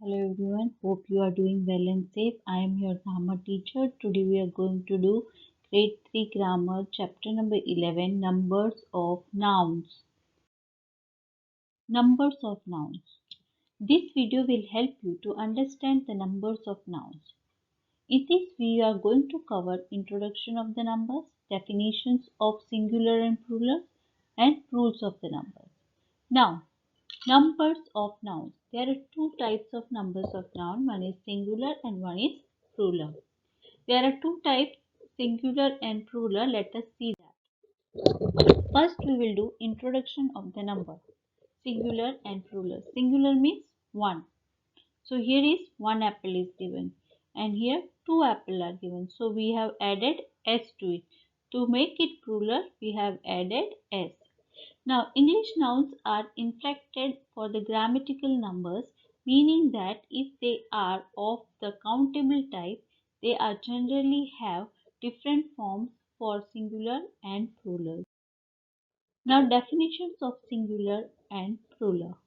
Hello everyone, hope you are doing well and safe. I am your grammar teacher. Today we are going to do grade 3 grammar chapter number 11, numbers of nouns. Numbers of nouns. This video will help you to understand the numbers of nouns. In this we are going to cover introduction of the numbers, definitions of singular and plural, and rules of the numbers. Now, numbers of nouns. There are two types of numbers of noun. One is singular and one is plural. There are two types, singular and plural. Let us see that. First, we will do introduction of the number. Singular and plural. Singular means one. So here is one apple is given, and here two apples are given. So we have added s to it. To make it plural, we have added s. Now, English nouns are inflected for the grammatical numbers, meaning that if they are of the countable type, they are generally have different forms for singular and plural. Now, definitions of singular and plural.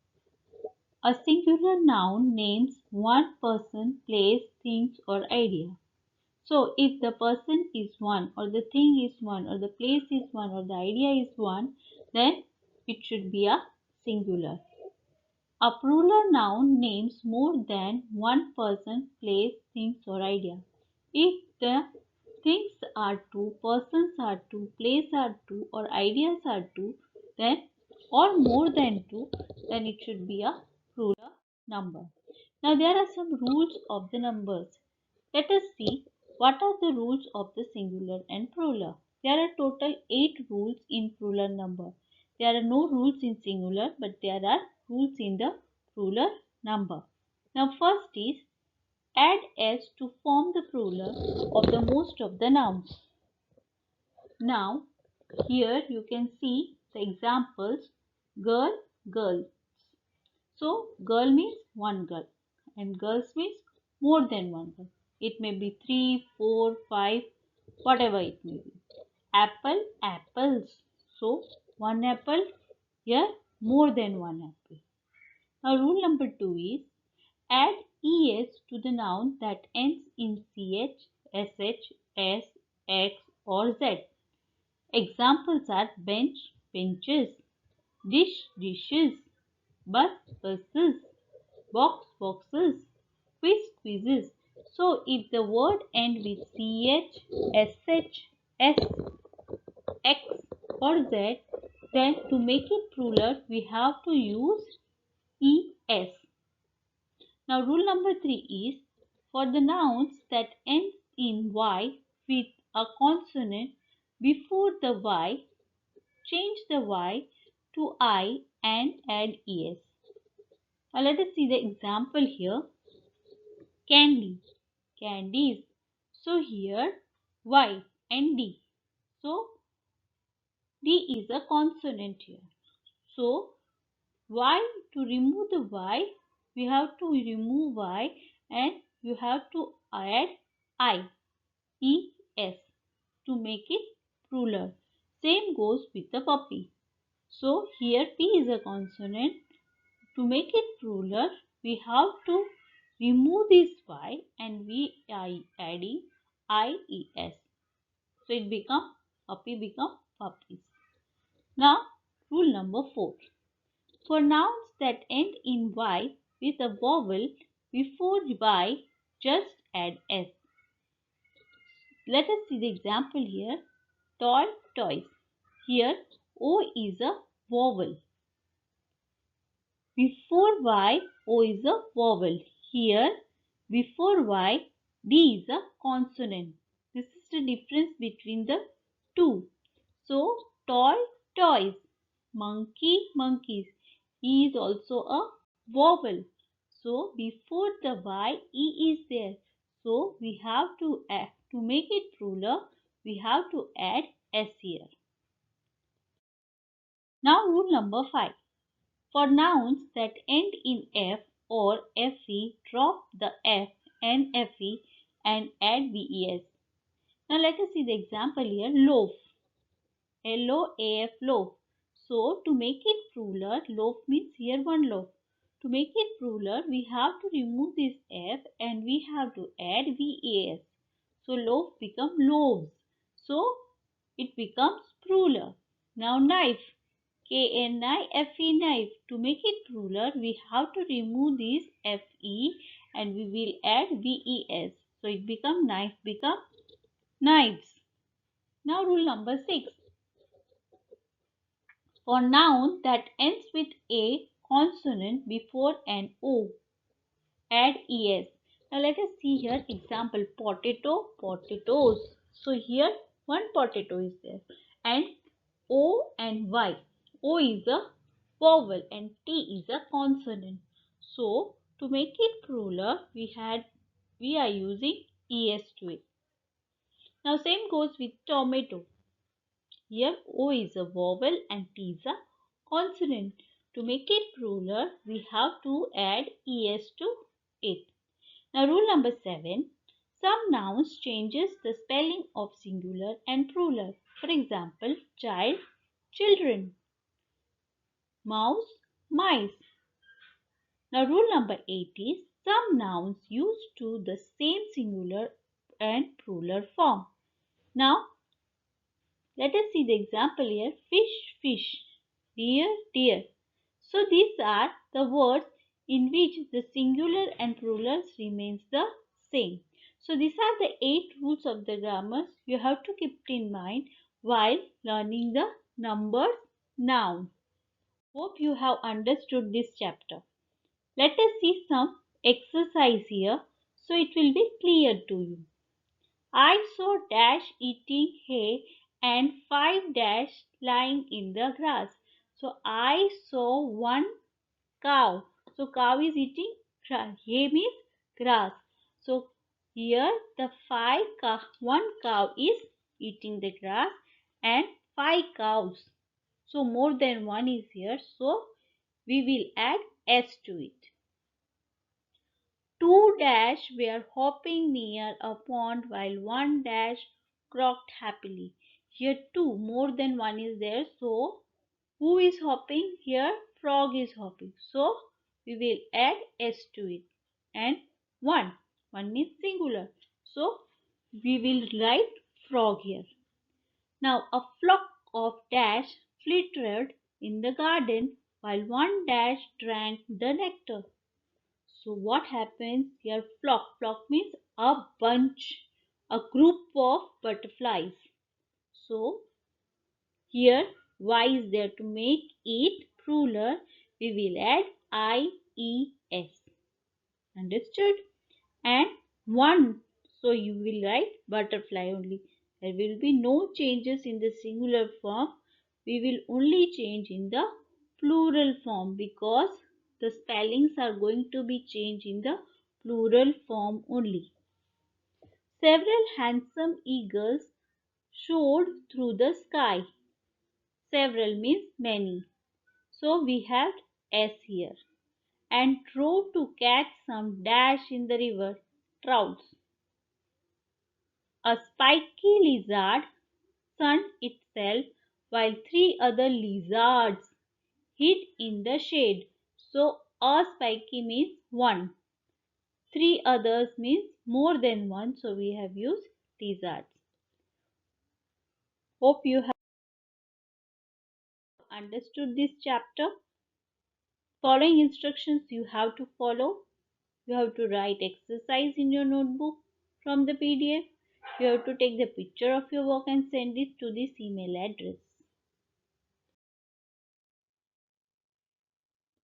A singular noun names one person, place, things, or idea. So, if the person is one, or the thing is one, or the place is one, or the idea is one, then it should be a singular. A plural noun names more than one person, place, things, or idea. If the things are two, persons are two, place are two, or ideas are two, then or more than two, then it should be a plural number. Now there are some rules of the numbers. Let us see what are the rules of the singular and plural. There are total 8 rules in plural number. There are no rules in singular, but there are rules in the plural number. Now first is add s to form the plural of the most of the nouns. Now here you can see the examples girl, girls. So girl means one girl and girls means more than one girl. It may be 3, 4, 5, whatever it may be. Apple, apples. So one apple, here more than one apple. Now rule number 2 is add es to the noun that ends in ch, sh, s, x or z. Examples are bench, benches, dish, dishes, bus, buses, box, boxes, quiz, quizzes. So if the word ends with ch, sh, s, x or z, then to make it plural we have to use es. Now rule number 3 is for the nouns that end in y with a consonant before the y, change the y to I and add es. Now let us see the example here. Candy, candies. So here y and d. So d is a consonant here. So y, to remove the y, we have to remove y and you have to add I, es to make it plural. Same goes with the puppy. So here p is a consonant. To make it plural, we have to remove this y and we are adding ies. So it become puppy become puppies. Now rule number 4. For nouns that end in y with a vowel before y, just add s. Let us see the example here. Toy, toys. Here o is a vowel. Before y, o is a vowel. Here before y, d is a consonant. This is the difference between the two. So toy, toys. Monkey, monkeys. E is also a vowel. So before the y, e is there. So we have to add, to make it plural, we have to add s here. Now rule number 5. For nouns that end in f or fe, drop the f and fe and add ves. Now let us see the example here. Loaf. Loaf, loaf. So to make it plural, loaf means here one loaf. To make it plural, we have to remove this F and we have to add VAS. So loaf become loaves. So it becomes plural. Now knife, KNIFE knife. To make it plural, we have to remove this FE and we will add VES. So it become knife become knives. Now rule number 6. For noun that ends with a consonant before an O, add es. Now let us see here example potato, potatoes. So here one potato is there and O and Y. O is a vowel and T is a consonant. So to make it plural we are using es to it. Now same goes with tomato. Here O is a vowel and T is a consonant. To make it plural, we have to add es to it. Now rule number 7. Some nouns changes the spelling of singular and plural. For example, child, children, mouse, mice. Now rule number 8 is some nouns use to the same singular and plural form. Now let us see the example here. Fish, fish, deer, deer. So these are the words in which the singular and plurals remains the same. So these are the 8 rules of the grammar you have to keep in mind while learning the numbers noun. Hope you have understood this chapter. Let us see some exercise here so it will be clear to you. I saw dash eating hay and 5 dash lying in the grass. So I saw one cow. So cow is eating grass. Hay means grass. So here the one cow is eating the grass and 5 cows. So more than one is here. So we will add s to it. 2 dash were hopping near a pond while 1 dash croaked happily. Here 2, more than 1 is there. So who is hopping? Here frog is hopping. So we will add s to it. And 1. 1 means singular. So we will write frog here. Now a flock of dash flitted in the garden while 1 dash drank the nectar. So what happens here? Flock. Flock means a bunch, a group of butterflies. So here y is there. To make it plural, we will add ies. Understood? And one. So you will write butterfly only. There will be no changes in the singular form. We will only change in the plural form because the spellings are going to be changed in the plural form only. Several handsome eagles soared through the sky. Several means many. So we have S here. And drove to catch some dash in the river. Trouts. A spiky lizard sunned itself while 3 other lizards hid in the shade. So a spiky means 1. 3 others means more than 1. So we have used lizards. Hope you have understood this chapter. Following instructions you have to follow. You have to write exercise in your notebook from the PDF. You have to take the picture of your work and send it to this email address.